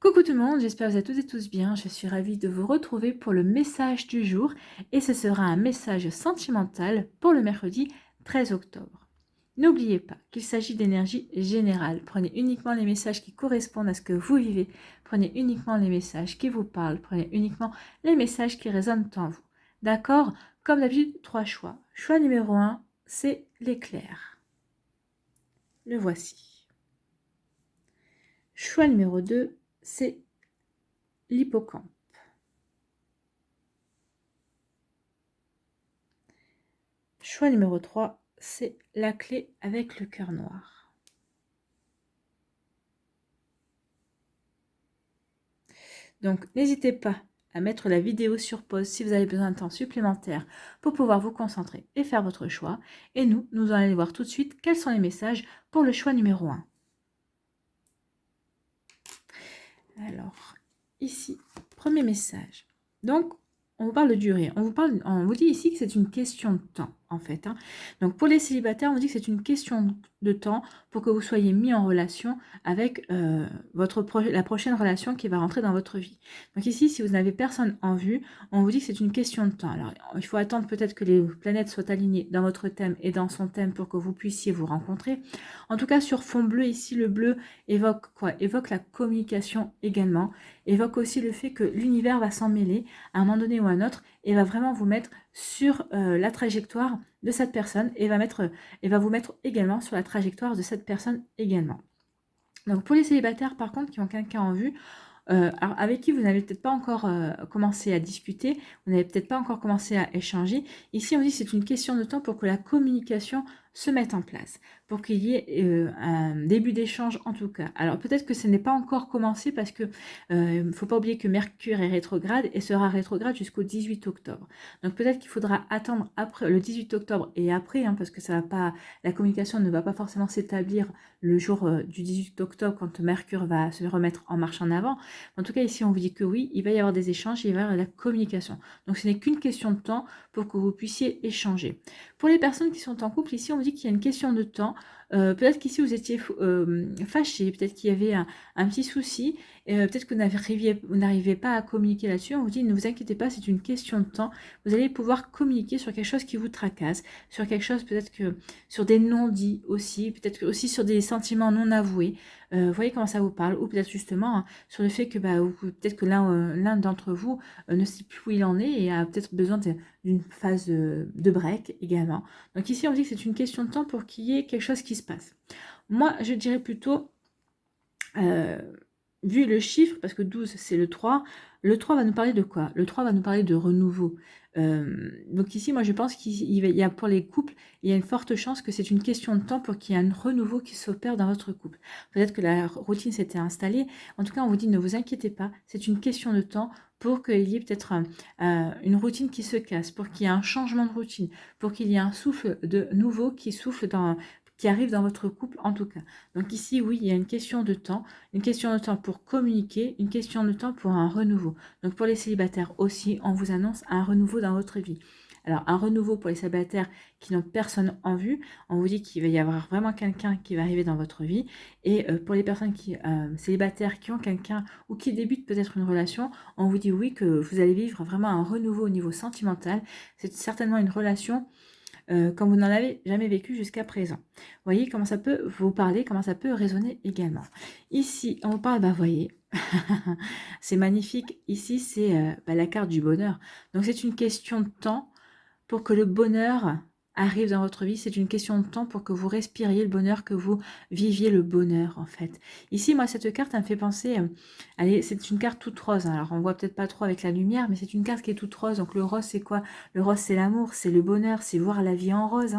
Coucou tout le monde, j'espère que vous êtes toutes et tous bien. Je suis ravie de vous retrouver pour le message du jour et ce sera un message sentimental pour le mercredi 13 octobre. N'oubliez pas qu'il s'agit d'énergie générale. Prenez uniquement les messages qui correspondent à ce que vous vivez. Prenez uniquement les messages qui vous parlent. Prenez uniquement les messages qui résonnent en vous. D'accord? Comme d'habitude, 3 choix. Choix numéro 1, c'est l'éclair. Le voici. Choix numéro 2, c'est l'hippocampe. Choix numéro 3, c'est la clé avec le cœur noir. Donc, n'hésitez pas à mettre la vidéo sur pause si vous avez besoin de temps supplémentaire pour pouvoir vous concentrer et faire votre choix. Et nous allons aller voir tout de suite quels sont les messages pour le choix numéro 1. Alors, ici, premier message. Donc, on vous parle de durée. On vous dit ici que c'est une question de temps, en fait. Donc, pour les célibataires, on vous dit que c'est une question de temps pour que vous soyez mis en relation avec la prochaine relation qui va rentrer dans votre vie. Donc ici, si vous n'avez personne en vue, on vous dit que c'est une question de temps. Alors, il faut attendre peut-être que les planètes soient alignées dans votre thème et dans son thème pour que vous puissiez vous rencontrer. En tout cas, sur fond bleu, ici, le bleu évoque quoi? Évoque la communication également, évoque aussi le fait que l'univers va s'en mêler à un moment donné ou à un autre et va vraiment vous mettre sur la trajectoire de cette personne et va vous mettre également sur la trajectoire de cette personne également. Donc pour les célibataires par contre qui ont quelqu'un en vue, alors avec qui vous n'avez peut-être pas encore commencé à discuter, vous n'avez peut-être pas encore commencé à échanger, ici on dit que c'est une question de temps pour que la communication se mette en place, pour qu'il y ait un début d'échange en tout cas. Alors peut-être que ce n'est pas encore commencé parce que il ne faut pas oublier que Mercure est rétrograde et sera rétrograde jusqu'au 18 octobre. Donc peut-être qu'il faudra attendre après le 18 octobre et après, parce que ça va pas, la communication ne va pas forcément s'établir le jour du 18 octobre quand Mercure va se remettre en marche en avant. En tout cas ici on vous dit que oui, il va y avoir des échanges, il va y avoir de la communication. Donc ce n'est qu'une question de temps pour que vous puissiez échanger. Pour les personnes qui sont en couple, ici on vous dit qu'il y a une question de temps. Peut-être qu'ici vous étiez fâché, peut-être qu'il y avait un petit souci, peut-être que vous n'arrivez pas à communiquer là-dessus. On vous dit ne vous inquiétez pas, c'est une question de temps. Vous allez pouvoir communiquer sur quelque chose qui vous tracasse, sur quelque chose peut-être que sur des non-dits aussi, peut-être aussi sur des sentiments non avoués. Vous voyez comment ça vous parle, ou peut-être justement sur le fait que peut-être que l'un d'entre vous ne sait plus où il en est et a peut-être besoin d'une phase de break également. Donc ici on dit que c'est une question de temps pour qu'il y ait quelque chose qui se passe. Moi je dirais plutôt, vu le chiffre, parce que 12 c'est le 3 va nous parler de quoi? Le 3 va nous parler de renouveau. Donc ici, moi je pense qu'il y a pour les couples, il y a une forte chance que c'est une question de temps pour qu'il y ait un renouveau qui s'opère dans votre couple. Peut-être que la routine s'était installée. En tout cas, on vous dit ne vous inquiétez pas, c'est une question de temps pour qu'il y ait peut-être une routine qui se casse, pour qu'il y ait un changement de routine, pour qu'il y ait un souffle de nouveau qui arrive dans votre couple en tout cas. Donc ici, oui, il y a une question de temps pour communiquer, une question de temps pour un renouveau. Donc pour les célibataires aussi, on vous annonce un renouveau dans votre vie. Alors un renouveau pour les célibataires qui n'ont personne en vue, on vous dit qu'il va y avoir vraiment quelqu'un qui va arriver dans votre vie. Et pour les personnes célibataires qui ont quelqu'un ou qui débutent peut-être une relation, on vous dit oui que vous allez vivre vraiment un renouveau au niveau sentimental. C'est certainement une relation comme vous n'en avez jamais vécu jusqu'à présent. Vous voyez comment ça peut vous parler, comment ça peut résonner également. Ici, on vous parle, voyez, c'est magnifique. Ici, c'est la carte du bonheur. Donc, c'est une question de temps pour que le bonheur arrive dans votre vie. C'est une question de temps pour que vous respiriez le bonheur, que vous viviez le bonheur, en fait. Ici, moi, cette carte, elle me fait penser... allez, c'est une carte toute rose. Alors, on voit peut-être pas trop avec la lumière, mais c'est une carte qui est toute rose. Donc, le rose, c'est quoi? Le rose, c'est l'amour, c'est le bonheur, c'est voir la vie en rose.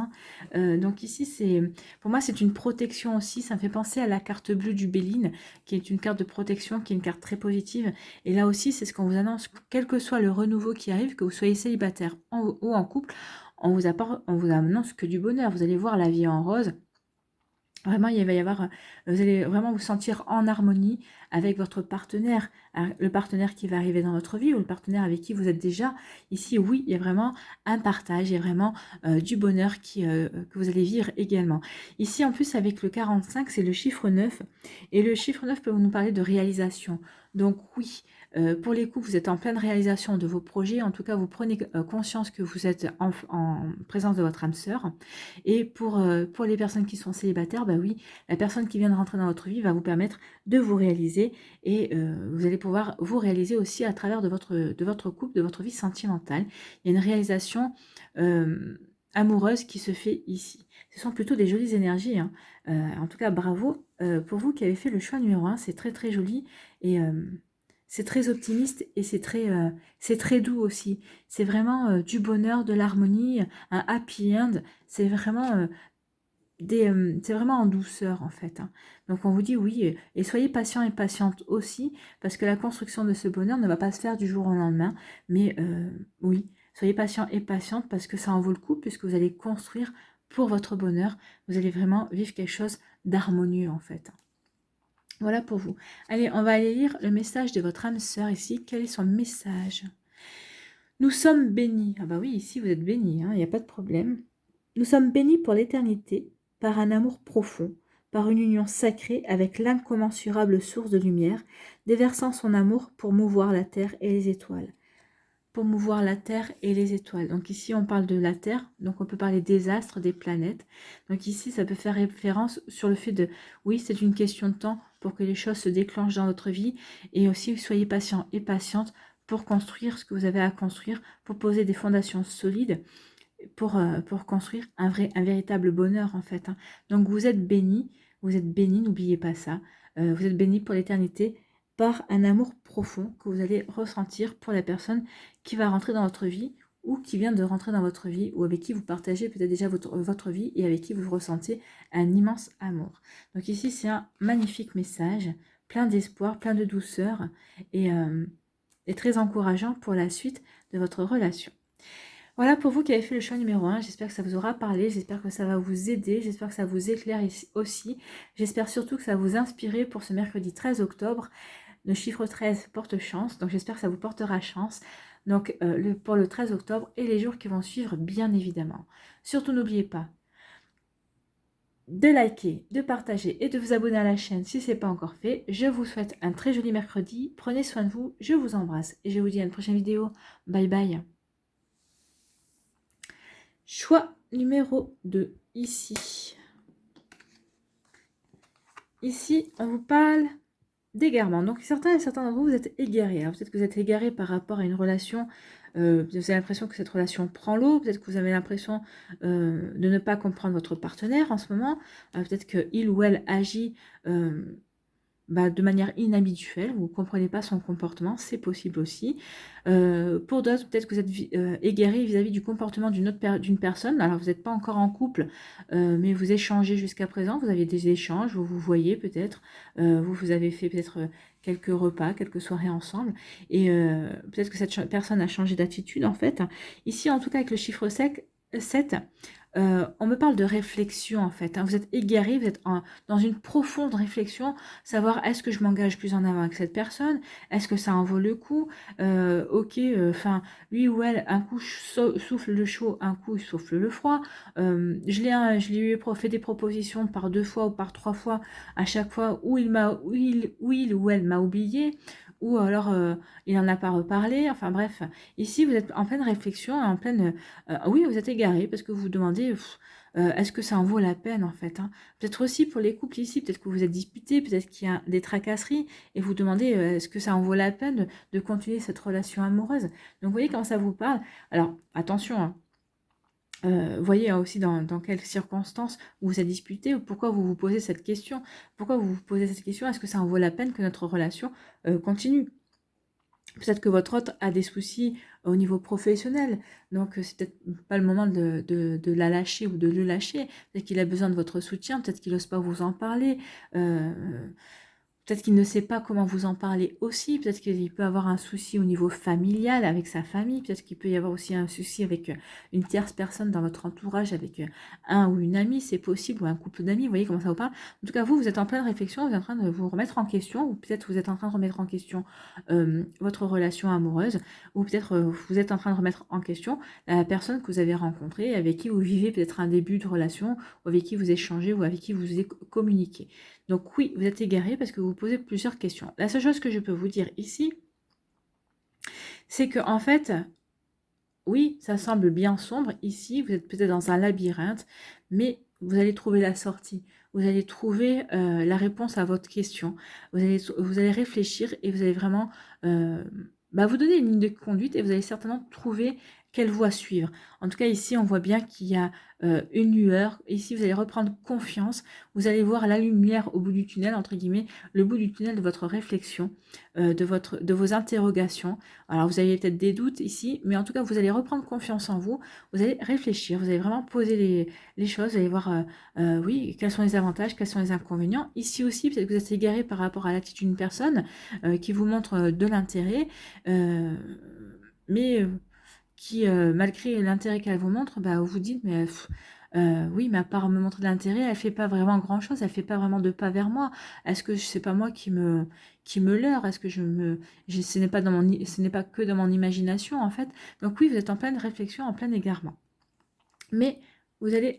Donc, ici, pour moi, c'est une protection aussi. Ça me fait penser à la carte bleue du Béline, qui est une carte de protection, qui est une carte très positive. Et là aussi, c'est ce qu'on vous annonce, quel que soit le renouveau qui arrive, que vous soyez célibataire ou en couple, on vous annonce que du bonheur. Vous allez voir la vie en rose. Vraiment, il va y avoir, vous allez vraiment vous sentir en harmonie avec votre partenaire, le partenaire qui va arriver dans votre vie ou le partenaire avec qui vous êtes déjà. Ici, oui, il y a vraiment un partage, il y a vraiment du bonheur que vous allez vivre également. Ici, en plus, avec le 45, c'est le chiffre 9. Et le chiffre 9 peut nous parler de réalisation. Donc oui, pour les couples, vous êtes en pleine réalisation de vos projets. En tout cas, vous prenez conscience que vous êtes en présence de votre âme sœur. Et pour les personnes qui sont célibataires, bah oui, la personne qui vient de rentrer dans votre vie va vous permettre de vous réaliser. Et vous allez pouvoir vous réaliser aussi à travers de votre couple, de votre vie sentimentale. Il y a une réalisation amoureuse qui se fait ici. Ce sont plutôt des jolies énergies, hein. En tout cas, bravo pour vous qui avez fait le choix numéro 1. C'est très très joli et c'est très optimiste et c'est très doux aussi. C'est vraiment du bonheur, de l'harmonie, un happy end. C'est vraiment c'est vraiment en douceur en fait, hein. Donc on vous dit oui, et soyez patient et patiente aussi, parce que la construction de ce bonheur ne va pas se faire du jour au lendemain, mais oui, soyez patient et patiente parce que ça en vaut le coup, puisque vous allez construire pour votre bonheur, vous allez vraiment vivre quelque chose d'harmonieux en fait. Voilà pour vous. Allez, on va aller lire le message de votre âme sœur ici. Quel est son message? Nous sommes bénis. Ah bah oui, ici vous êtes bénis, hein, il n'y a pas de problème. Nous sommes bénis pour l'éternité par un amour profond, par une union sacrée avec l'incommensurable source de lumière, déversant son amour pour mouvoir la terre et les étoiles. Pour mouvoir la terre et les étoiles. Donc ici, on parle de la terre, donc on peut parler des astres, des planètes. Donc ici, ça peut faire référence sur le fait de, oui, c'est une question de temps pour que les choses se déclenchent dans votre vie. Et aussi, soyez patient et patiente pour construire ce que vous avez à construire, pour poser des fondations solides, pour construire un véritable bonheur en fait, hein. Donc vous êtes bénis, n'oubliez pas ça. Vous êtes bénis pour l'éternité par un amour profond que vous allez ressentir pour la personne qui va rentrer dans votre vie ou qui vient de rentrer dans votre vie ou avec qui vous partagez peut-être déjà votre vie et avec qui vous ressentez un immense amour. Donc ici, c'est un magnifique message, plein d'espoir, plein de douceur et très encourageant pour la suite de votre relation. Voilà pour vous qui avez fait le choix numéro 1. J'espère que ça vous aura parlé, j'espère que ça va vous aider, j'espère que ça vous éclaire aussi. J'espère surtout que ça va vous inspirer pour ce mercredi 13 octobre. Le chiffre 13 porte chance, donc j'espère que ça vous portera chance. Donc pour le 13 octobre et les jours qui vont suivre, bien évidemment. Surtout n'oubliez pas de liker, de partager et de vous abonner à la chaîne si ce n'est pas encore fait. Je vous souhaite un très joli mercredi. Prenez soin de vous, je vous embrasse et je vous dis à une prochaine vidéo. Bye bye. Choix numéro 2, ici. Ici, on vous parle d'égarement. Donc, certains d'entre vous, vous êtes égarés. Alors, peut-être que vous êtes égarés par rapport à une relation. Vous avez l'impression que cette relation prend l'eau. Peut-être que vous avez l'impression de ne pas comprendre votre partenaire en ce moment. Peut-être qu'il ou elle agit de manière inhabituelle, vous ne comprenez pas son comportement, c'est possible aussi. Pour d'autres, peut-être que vous êtes égaré vis-à-vis du comportement d'une personne. Alors, vous n'êtes pas encore en couple, mais vous échangez jusqu'à présent, vous avez des échanges, vous vous voyez peut-être, vous avez fait peut-être quelques repas, quelques soirées ensemble, et peut-être que cette personne a changé d'attitude en fait. Ici, en tout cas, avec le chiffre 7, on me parle de réflexion en fait, hein. Vous êtes égaré, vous êtes dans une profonde réflexion, savoir est-ce que je m'engage plus en avant avec cette personne, est-ce que ça en vaut le coup, ok, enfin lui ou elle, un coup souffle le chaud, un coup il souffle le froid, je lui ai fait des propositions par 2 fois ou par 3 fois, à chaque fois où il ou elle m'a oublié, ou alors il n'en a pas reparlé, enfin bref, ici vous êtes en pleine réflexion, en pleine... oui, vous êtes égaré parce que vous vous demandez est-ce que ça en vaut la peine en fait, hein. Peut-être aussi pour les couples ici, peut-être que vous êtes disputés, peut-être qu'il y a des tracasseries et vous demandez est-ce que ça en vaut la peine de continuer cette relation amoureuse. Donc vous voyez quand ça vous parle. Alors attention, hein. Voyez aussi dans quelles circonstances vous êtes disputé ou pourquoi vous vous posez cette question. Pourquoi vous vous posez cette question? Est-ce que ça en vaut la peine que notre relation continue? Peut-être que votre hôte a des soucis au niveau professionnel, donc c'est peut-être pas le moment de la lâcher ou de le lâcher. Peut-être qu'il a besoin de votre soutien, peut-être qu'il n'ose pas vous en parler. Peut-être qu'il ne sait pas comment vous en parler aussi, peut-être qu'il peut avoir un souci au niveau familial avec sa famille, peut-être qu'il peut y avoir aussi un souci avec une tierce personne dans votre entourage, avec un ou une amie, c'est possible, ou un couple d'amis, vous voyez comment ça vous parle. En tout cas, vous êtes en pleine réflexion, vous êtes en train de vous remettre en question, ou peut-être vous êtes en train de remettre en question votre relation amoureuse, ou peut-être vous êtes en train de remettre en question la personne que vous avez rencontrée, avec qui vous vivez peut-être un début de relation, ou avec qui vous échangez, ou avec qui vous communiquez. Donc oui, vous êtes égaré parce que vous posez plusieurs questions. La seule chose que je peux vous dire ici, c'est que en fait, oui, ça semble bien sombre. Ici, vous êtes peut-être dans un labyrinthe, mais vous allez trouver la sortie. Vous allez trouver la réponse à votre question. Vous allez réfléchir et vous allez vraiment vous donner une ligne de conduite et vous allez certainement trouver quelle voie suivre. En tout cas, ici, on voit bien qu'il y a une lueur. Ici, vous allez reprendre confiance. Vous allez voir la lumière au bout du tunnel, entre guillemets, le bout du tunnel de votre réflexion, de vos interrogations. Alors, vous avez peut-être des doutes ici, mais en tout cas, vous allez reprendre confiance en vous. Vous allez réfléchir, vous allez vraiment poser les choses. Vous allez voir, oui, quels sont les avantages, quels sont les inconvénients. Ici aussi, peut-être que vous êtes égaré par rapport à l'attitude d'une personne qui vous montre de l'intérêt, mais qui, malgré l'intérêt qu'elle vous montre, vous vous dites, mais oui, mais à part me montrer de l'intérêt, elle fait pas vraiment grand-chose, elle fait pas vraiment de pas vers moi. Est-ce que c'est pas moi qui me leurre? Est-ce que ce n'est pas ce n'est pas que dans mon imagination, en fait. Donc oui, vous êtes en pleine réflexion, en plein égarement. Mais vous allez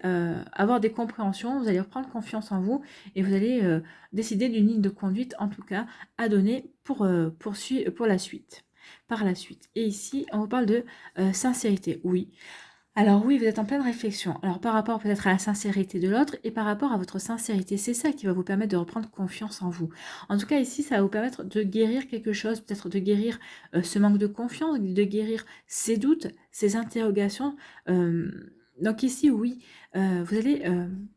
avoir des compréhensions, vous allez reprendre confiance en vous et vous allez décider d'une ligne de conduite, en tout cas, à donner pour la suite. Par la suite. Et ici, on vous parle de sincérité. Oui. Alors oui, vous êtes en pleine réflexion. Alors par rapport peut-être à la sincérité de l'autre et par rapport à votre sincérité, c'est ça qui va vous permettre de reprendre confiance en vous. En tout cas, ici, ça va vous permettre de guérir quelque chose, peut-être de guérir ce manque de confiance, de guérir ces doutes, ces interrogations. Donc ici, oui, vous allez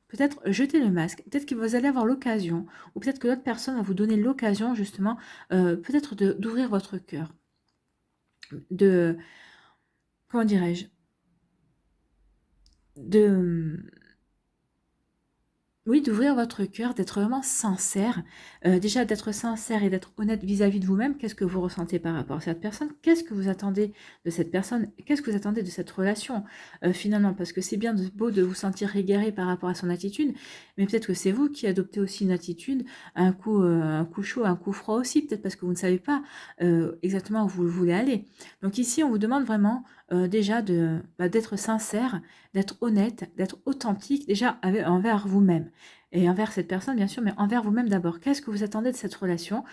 peut-être jeter le masque. Peut-être que vous allez avoir l'occasion, ou peut-être que l'autre personne va vous donner l'occasion, justement, peut-être d'ouvrir votre cœur. Comment dirais-je, oui, d'ouvrir votre cœur, d'être vraiment sincère. Déjà, d'être sincère et d'être honnête vis-à-vis de vous-même. Qu'est-ce que vous ressentez par rapport à cette personne? Qu'est-ce que vous attendez de cette personne? Qu'est-ce que vous attendez de cette relation, finalement? Parce que c'est bien beau de vous sentir égaré par rapport à son attitude, mais peut-être que c'est vous qui adoptez aussi une attitude, un coup chaud, un coup froid aussi, peut-être parce que vous ne savez pas exactement où vous voulez aller. Donc ici, on vous demande vraiment déjà d'être sincère, d'être honnête, d'être authentique, déjà envers vous-même. Et envers cette personne, bien sûr, mais envers vous-même d'abord. Qu'est-ce que vous attendez de cette relation?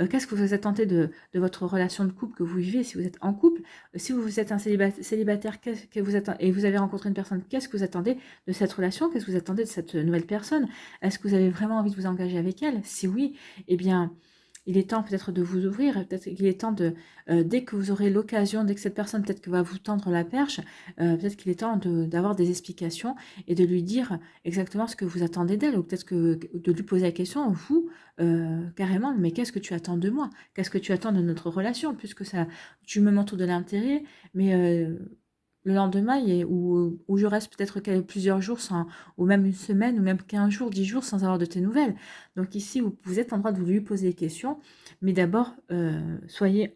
Qu'est-ce que vous attendez de votre relation de couple que vous vivez si vous êtes en couple? Si vous êtes un célibataire, qu'est-ce que vous attendez? Et vous avez rencontré une personne, qu'est-ce que vous attendez de cette relation? Qu'est-ce que vous attendez de cette nouvelle personne? Est-ce que vous avez vraiment envie de vous engager avec elle? Si oui, eh bien, il est temps peut-être de vous ouvrir, peut-être qu'il est temps dès que vous aurez l'occasion, dès que cette personne peut-être que va vous tendre la perche, peut-être qu'il est temps d'avoir des explications et de lui dire exactement ce que vous attendez d'elle, ou peut-être que de lui poser la question, vous, carrément, mais qu'est-ce que tu attends de moi? Qu'est-ce que tu attends de notre relation? Puisque ça, tu me montres de l'intérêt, mais le lendemain, où je reste peut-être plusieurs jours, ou même une semaine, ou même 15 jours, 10 jours sans avoir de tes nouvelles. Donc ici, vous êtes en droit de lui poser des questions, mais d'abord, soyez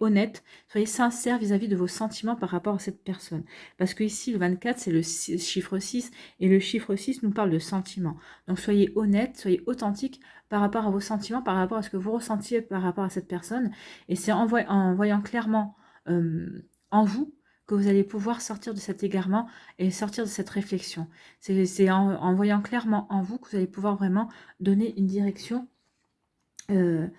honnête, soyez sincère vis-à-vis de vos sentiments par rapport à cette personne. Parce que ici, le 24, c'est le chiffre 6, et le chiffre 6 nous parle de sentiments. Donc soyez honnête, soyez authentique par rapport à vos sentiments, par rapport à ce que vous ressentiez par rapport à cette personne. Et c'est en voyant clairement en vous que vous allez pouvoir sortir de cet égarement et sortir de cette réflexion. C'est en voyant clairement en vous que vous allez pouvoir vraiment donner une direction à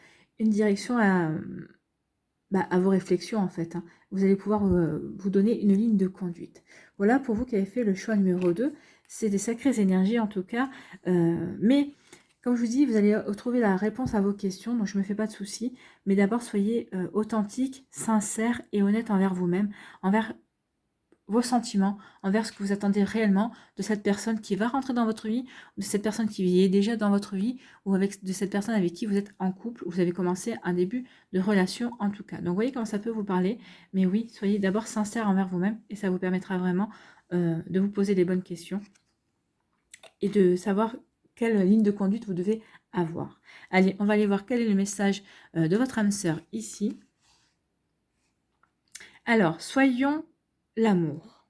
vos réflexions, en fait. Hein. Vous allez pouvoir vous donner une ligne de conduite. Voilà pour vous qui avez fait le choix numéro 2. C'est des sacrées énergies, en tout cas. Mais, comme je vous dis, vous allez trouver la réponse à vos questions, donc je ne me fais pas de soucis. Mais d'abord, soyez authentique, sincère et honnête envers vous-même, envers vos sentiments, envers ce que vous attendez réellement de cette personne qui va rentrer dans votre vie, de cette personne qui est déjà dans votre vie, ou de cette personne avec qui vous êtes en couple, ou vous avez commencé un début de relation en tout cas. Donc vous voyez comment ça peut vous parler, mais oui, soyez d'abord sincère envers vous-même, et ça vous permettra vraiment de vous poser les bonnes questions, et de savoir quelle ligne de conduite vous devez à voir. Allez, on va aller voir quel est le message de votre âme sœur ici. Alors, soyons l'amour.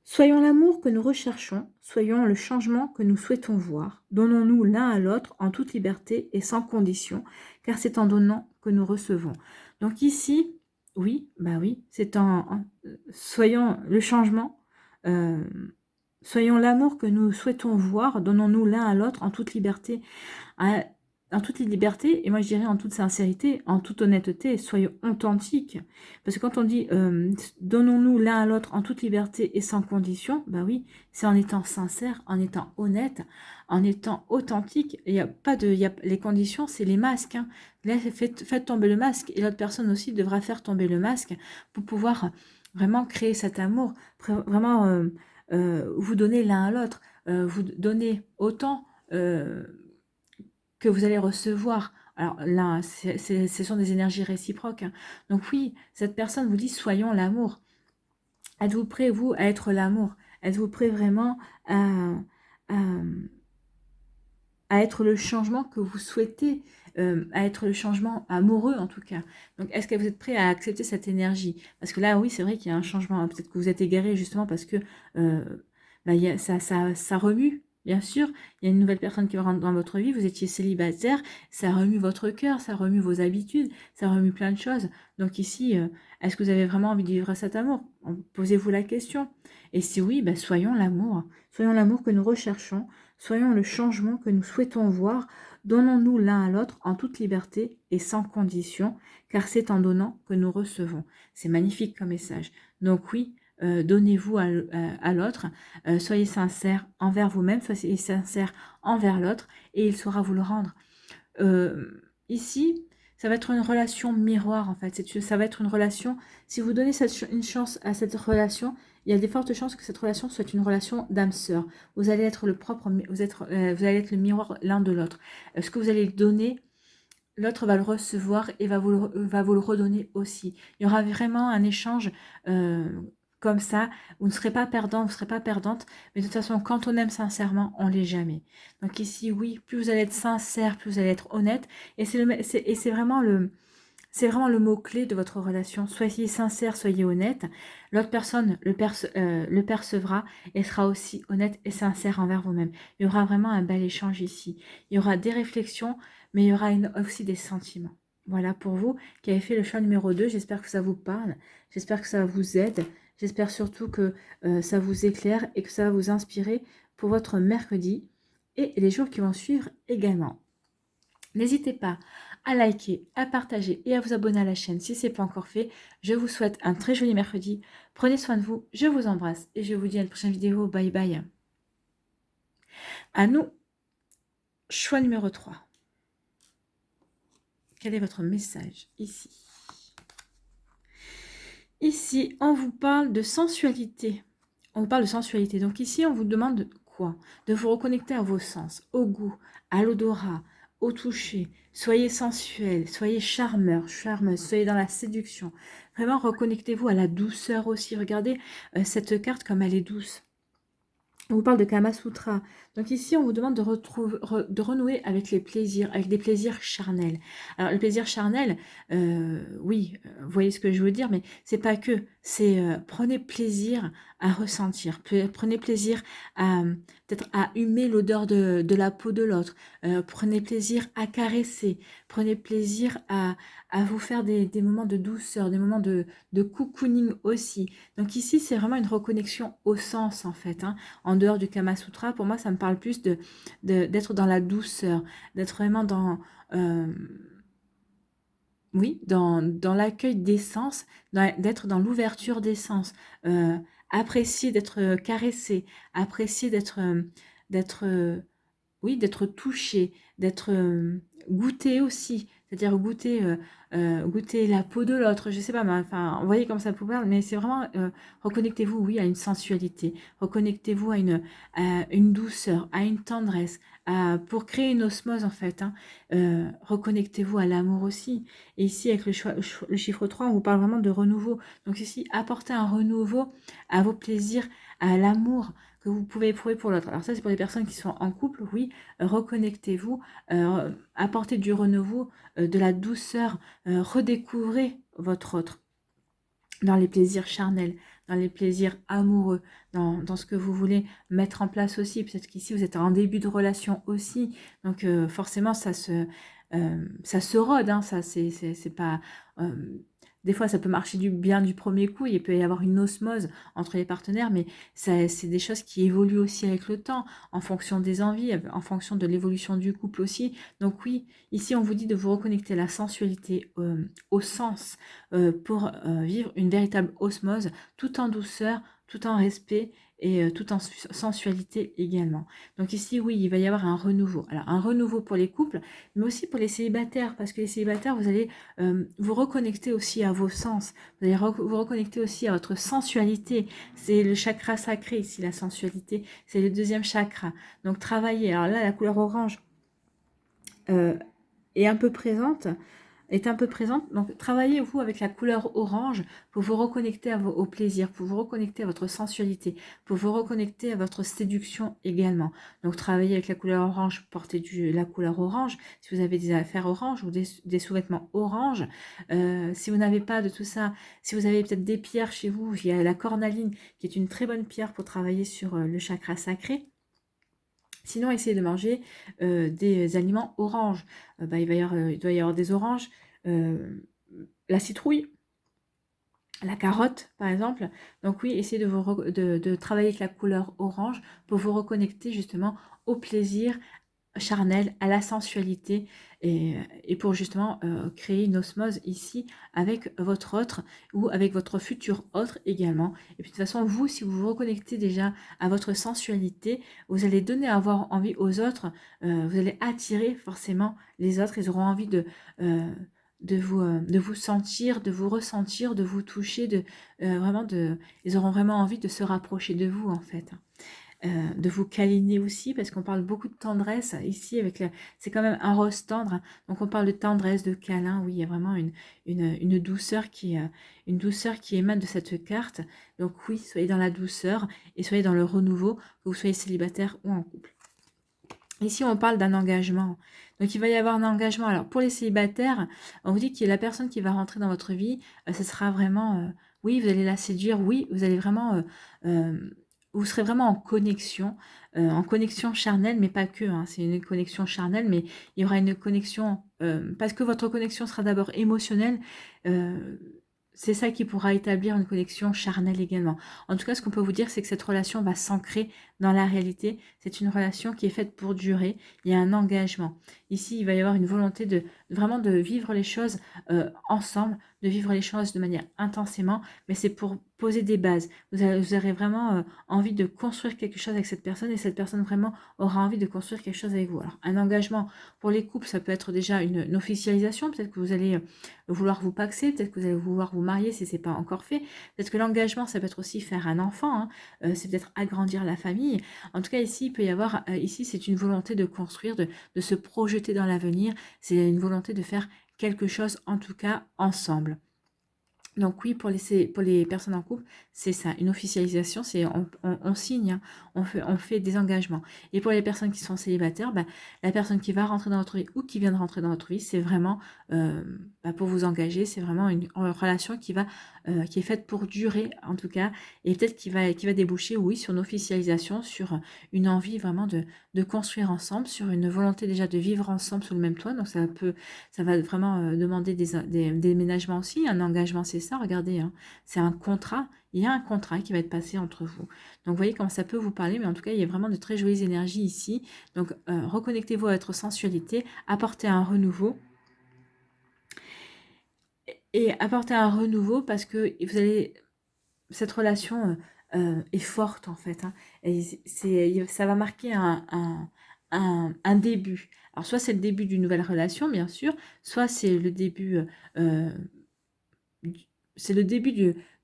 Soyons l'amour que nous recherchons, soyons le changement que nous souhaitons voir. Donnons-nous l'un à l'autre en toute liberté et sans condition, car c'est en donnant que nous recevons. Donc ici, oui, bah oui, c'est soyons le changement, soyons l'amour que nous souhaitons voir, donnons-nous l'un à l'autre en toute liberté. En toute liberté, et moi je dirais en toute sincérité, en toute honnêteté, soyons authentiques. Parce que quand on dit donnons-nous l'un à l'autre en toute liberté et sans condition, bah oui, c'est en étant sincère, en étant honnête, en étant authentique. Il y a pas de, les conditions, c'est les masques. Hein. Là, faites tomber le masque, et l'autre personne aussi devra faire tomber le masque pour pouvoir vraiment créer cet amour, vraiment vous donner l'un à l'autre, vous donner autant. Que vous allez recevoir. Alors là, ce sont des énergies réciproques. Hein. Donc oui, cette personne vous dit soyons l'amour. Êtes-vous prêt, vous, à être l'amour? Êtes-vous prêt vraiment à, à être le changement que vous souhaitez, à être le changement amoureux en tout cas? Donc est-ce que vous êtes prêt à accepter cette énergie? Parce que là, oui, c'est vrai qu'il y a un changement. Peut-être que vous êtes égaré justement parce que bah, ça remue. Bien sûr, il y a une nouvelle personne qui rentre dans votre vie, vous étiez célibataire, ça remue votre cœur, ça remue vos habitudes, ça remue plein de choses. Donc ici, est-ce que vous avez vraiment envie de vivre cet amour? Posez-vous la question. Et si oui, ben soyons l'amour. Soyons l'amour que nous recherchons, soyons le changement que nous souhaitons voir, donnons-nous l'un à l'autre en toute liberté et sans condition, car c'est en donnant que nous recevons. C'est magnifique comme message. Donc oui, donnez-vous à l'autre, soyez sincère envers vous-même, soyez sincère envers l'autre, et il saura vous le rendre. Ici, ça va être une relation miroir, en fait. Ça va être une relation, si vous donnez une chance à cette relation, il y a des fortes chances que cette relation soit une relation d'âme sœur. Vous allez être vous allez être le miroir l'un de l'autre. Ce que vous allez donner, l'autre va le recevoir et va vous le redonner aussi. Il y aura vraiment un échange comme ça. Vous ne serez pas perdant, vous ne serez pas perdante. Mais de toute façon, quand on aime sincèrement, on l'est jamais. Donc ici, oui, plus vous allez être sincère, plus vous allez être honnête. Et c'est vraiment le mot-clé de votre relation. Soyez sincère, soyez honnête. L'autre personne le percevra et sera aussi honnête et sincère envers vous-même. Il y aura vraiment un bel échange ici. Il y aura des réflexions, mais il y aura aussi des sentiments. Voilà pour vous qui avez fait le choix numéro 2. J'espère que ça vous parle. J'espère que ça vous aide. J'espère surtout que ça vous éclaire et que ça va vous inspirer pour votre mercredi et les jours qui vont suivre également. N'hésitez pas à liker, à partager et à vous abonner à la chaîne si ce n'est pas encore fait. Je vous souhaite un très joli mercredi. Prenez soin de vous, je vous embrasse et je vous dis à la prochaine vidéo. Bye bye. À nous, choix numéro 3. Quel est votre message ici? Ici, on vous parle de sensualité. On vous parle de sensualité. Donc ici, on vous demande quoi? De vous reconnecter à vos sens, au goût, à l'odorat, au toucher. Soyez sensuel, soyez charmeuse, soyez dans la séduction. Vraiment, reconnectez-vous à la douceur aussi. Regardez cette carte comme elle est douce. On vous parle de Kama Sutra. Donc ici, on vous demande de renouer avec les plaisirs, avec des plaisirs charnels. Alors, le plaisir charnel, oui, vous voyez ce que je veux dire, mais c'est pas que. C'est prenez plaisir à ressentir. Prenez plaisir à peut-être à humer l'odeur de la peau de l'autre. Prenez plaisir à caresser. Prenez plaisir à vous faire des moments de douceur, des moments de cocooning aussi. Donc ici, c'est vraiment une reconnexion au sens, en fait, hein. En dehors du Kama Sutra, pour moi, ça me parle plus d'être dans la douceur, d'être vraiment dans, oui, dans l'accueil des sens, d'être dans l'ouverture des sens, apprécier d'être caressé, apprécier oui, d'être touché, d'être goûté aussi, c'est-à-dire goûter la peau de l'autre, je sais pas, mais enfin, vous voyez comme ça peut parler, mais c'est vraiment, reconnectez-vous, oui, à une sensualité, reconnectez-vous à une douceur, à une tendresse, pour créer une osmose en fait, hein, reconnectez-vous à l'amour aussi, et ici avec le chiffre 3, on vous parle vraiment de renouveau, donc ici, apportez un renouveau à vos plaisirs, à l'amour, que vous pouvez éprouver pour l'autre. Alors ça, c'est pour les personnes qui sont en couple, oui, reconnectez-vous, apportez du renouveau, de la douceur, redécouvrez votre autre dans les plaisirs charnels, dans les plaisirs amoureux, dans ce que vous voulez mettre en place aussi. Peut-être qu'ici, vous êtes en début de relation aussi. Donc, forcément, ça se rôde. Hein, ça, c'est pas... des fois, ça peut marcher bien du premier coup. Il peut y avoir une osmose entre les partenaires, mais c'est des choses qui évoluent aussi avec le temps, en fonction des envies, en fonction de l'évolution du couple aussi. Donc oui, ici, on vous dit de vous reconnecter à la sensualité, au sens, pour vivre une véritable osmose, tout en douceur, tout en respect et tout en sensualité également. Donc ici, oui, il va y avoir un renouveau. Alors, un renouveau pour les couples, mais aussi pour les célibataires, parce que les célibataires, vous allez vous reconnecter aussi à vos sens, vous allez vous reconnecter aussi à votre sensualité. C'est le chakra sacré ici, la sensualité, c'est le deuxième chakra. Donc, travaillez. Alors là, la couleur orange est un peu présente, donc travaillez vous avec la couleur orange pour vous reconnecter au plaisir, pour vous reconnecter à votre sensualité, pour vous reconnecter à votre séduction également. Donc travaillez avec la couleur orange, portez la couleur orange, si vous avez des affaires orange ou des sous-vêtements orange. Si vous n'avez pas de tout ça, si vous avez peut-être des pierres chez vous, il y a la cornaline qui est une très bonne pierre pour travailler sur le chakra sacré. Sinon, essayez de manger des aliments oranges. Il doit y avoir des oranges, la citrouille, la carotte, par exemple. Donc oui, essayez de travailler avec la couleur orange pour vous reconnecter justement au plaisir charnel, à la sensualité et pour justement créer une osmose ici avec votre autre ou avec votre futur autre également. Et puis de toute façon, vous, si vous vous reconnectez déjà à votre sensualité, vous allez donner à avoir envie aux autres, vous allez attirer forcément les autres, ils auront envie de vous sentir, de vous ressentir, de vous toucher, ils auront vraiment envie de se rapprocher de vous en fait. De vous câliner aussi, parce qu'on parle beaucoup de tendresse ici, c'est quand même un rose tendre, hein. Donc on parle de tendresse, de câlin, oui, il y a vraiment une douceur une douceur qui émane de cette carte. Donc oui, soyez dans la douceur et soyez dans le renouveau, que vous soyez célibataire ou en couple. Ici, on parle d'un engagement. Donc, il va y avoir un engagement. Alors, pour les célibataires, on vous dit qu'il y a la personne qui va rentrer dans votre vie. Ce sera vraiment, oui, vous allez la séduire. Oui, vous allez vraiment, vous serez vraiment en connexion charnelle, mais pas que. Hein, c'est une connexion charnelle, mais il y aura une connexion, parce que votre connexion sera d'abord émotionnelle. C'est ça qui pourra établir une connexion charnelle également. En tout cas, ce qu'on peut vous dire, c'est que cette relation va s'ancrer dans la réalité. C'est une relation qui est faite pour durer. Il y a un engagement. Ici, il va y avoir une volonté vraiment de vivre les choses ensemble, de vivre les choses de manière intensément, mais c'est pour poser des bases. Vous aurez vraiment envie de construire quelque chose avec cette personne et cette personne vraiment aura envie de construire quelque chose avec vous. Alors, un engagement pour les couples, ça peut être déjà une officialisation. Peut-être que vous allez vouloir vous paxer, peut-être que vous allez vouloir vous marier si ce n'est pas encore fait. Peut-être que l'engagement, ça peut être aussi faire un enfant, hein. C'est peut-être agrandir la famille. En tout cas, ici, il peut y avoir, ici, c'est une volonté de construire, de se projeter dans l'avenir. C'est une volonté de faire quelque chose, en tout cas, ensemble. Donc oui, pour les personnes en couple, c'est ça, une officialisation, c'est on signe, hein, on fait des engagements. Et pour les personnes qui sont célibataires, la personne qui va rentrer dans votre vie ou qui vient de rentrer dans votre vie, c'est vraiment pour vous engager, c'est vraiment une relation qui est faite pour durer en tout cas, et peut-être qui va déboucher, oui, sur une officialisation, sur une envie vraiment de construire ensemble, sur une volonté déjà de vivre ensemble sous le même toit. Donc ça va vraiment demander des déménagements aussi, un engagement, c'est ça, regardez, hein, c'est un contrat, il y a un contrat qui va être passé entre vous. Donc vous voyez comment ça peut vous parler, mais en tout cas, il y a vraiment de très jolies énergies ici. Donc reconnectez-vous à votre sensualité, apportez un renouveau. Et apporter un renouveau parce que cette relation est forte en fait, hein, et ça va marquer un début. Alors soit c'est le début d'une nouvelle relation bien sûr, soit c'est le début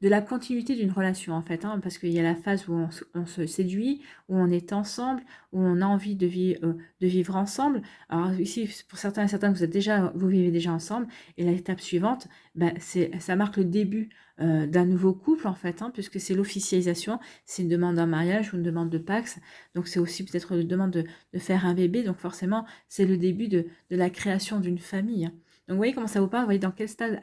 de la continuité d'une relation en fait, hein, parce qu'il y a la phase où on se séduit, où on est ensemble, où on a envie de vivre ensemble. Alors ici, pour certains et certaines, vous vivez déjà ensemble, et l'étape suivante, ben, ça marque le début d'un nouveau couple, en fait, hein, puisque c'est l'officialisation, c'est une demande en mariage ou une demande de Pacs, donc c'est aussi peut-être une demande de faire un bébé, donc forcément, c'est le début de la création d'une famille, hein. Donc, vous voyez comment ça vous parle, vous voyez à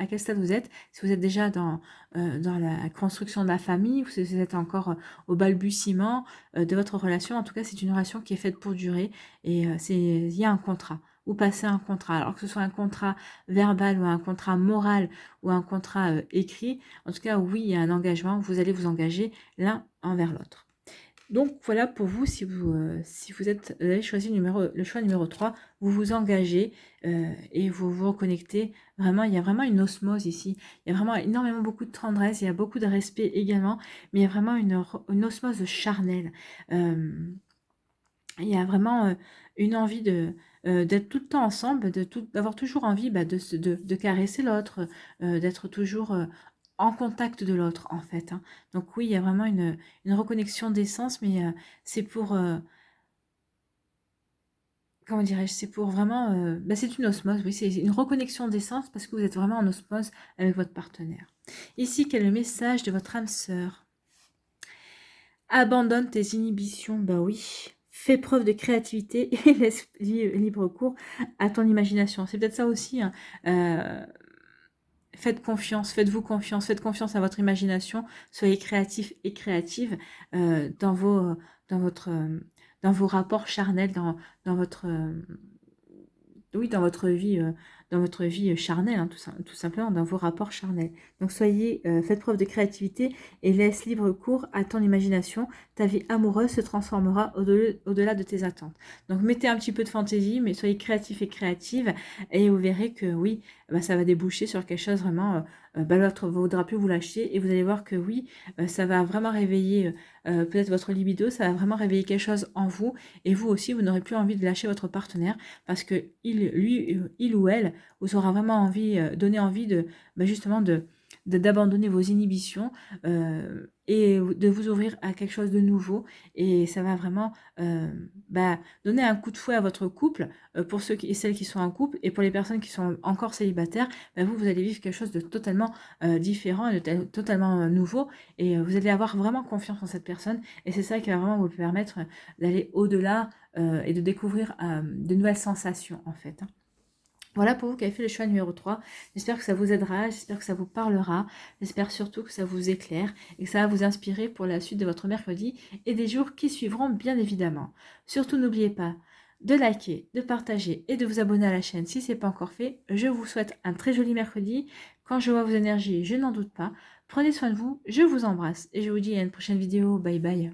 quel stade vous êtes, si vous êtes déjà dans la construction de la famille, ou si vous êtes encore au balbutiement de votre relation. En tout cas, c'est une relation qui est faite pour durer, et il y a un contrat. Vous passez un contrat, alors que ce soit un contrat verbal ou un contrat moral ou un contrat écrit, en tout cas, oui, il y a un engagement, vous allez vous engager l'un envers l'autre. Donc voilà pour vous, si vous avez choisi le choix numéro 3, vous vous engagez et vous vous reconnectez. Vraiment, il y a vraiment une osmose ici. Il y a vraiment énormément beaucoup de tendresse, il y a beaucoup de respect également, mais il y a vraiment une osmose charnelle. Il y a vraiment une envie d'être tout le temps ensemble, d'avoir toujours envie de caresser l'autre, d'être toujours en contact de l'autre, en fait, hein. Donc oui, il y a vraiment une reconnexion d'essence, mais c'est pour, comment dirais-je, c'est pour vraiment, c'est une osmose, oui, c'est une reconnexion d'essence parce que vous êtes vraiment en osmose avec votre partenaire. Ici, quel est le message de votre âme sœur? Abandonne tes inhibitions, bah oui. Fais preuve de créativité et laisse libre cours à ton imagination. C'est peut-être ça aussi, hein. Faites confiance à votre imagination. Soyez créatif et créative dans vos rapports charnels, dans votre oui, dans votre vie charnelle, hein, tout simplement, dans vos rapports charnels. Donc faites preuve de créativité et laisse libre cours à ton imagination. Ta vie amoureuse se transformera au-delà de tes attentes. Donc mettez un petit peu de fantaisie, mais soyez créatif et créative, et vous verrez que oui, ça va déboucher sur quelque chose vraiment. L'autre ne voudra plus vous lâcher, et vous allez voir que oui, ça va vraiment réveiller peut-être votre libido, ça va vraiment réveiller quelque chose en vous, et vous aussi, vous n'aurez plus envie de lâcher votre partenaire, parce que il ou elle vous aura vraiment donné envie justement d'abandonner vos inhibitions et de vous ouvrir à quelque chose de nouveau, et ça va vraiment donner un coup de fouet à votre couple pour ceux et celles qui sont en couple, et pour les personnes qui sont encore célibataires, vous allez vivre quelque chose de totalement différent et de totalement nouveau, et vous allez avoir vraiment confiance en cette personne, et c'est ça qui va vraiment vous permettre d'aller au-delà et de découvrir de nouvelles sensations, en fait, hein. Voilà pour vous qui avez fait le choix numéro 3. J'espère que ça vous aidera, j'espère que ça vous parlera, j'espère surtout que ça vous éclaire et que ça va vous inspirer pour la suite de votre mercredi et des jours qui suivront, bien évidemment. Surtout, n'oubliez pas de liker, de partager et de vous abonner à la chaîne si ce n'est pas encore fait. Je vous souhaite un très joli mercredi. Quand je vois vos énergies, je n'en doute pas. Prenez soin de vous, je vous embrasse et je vous dis à une prochaine vidéo. Bye bye.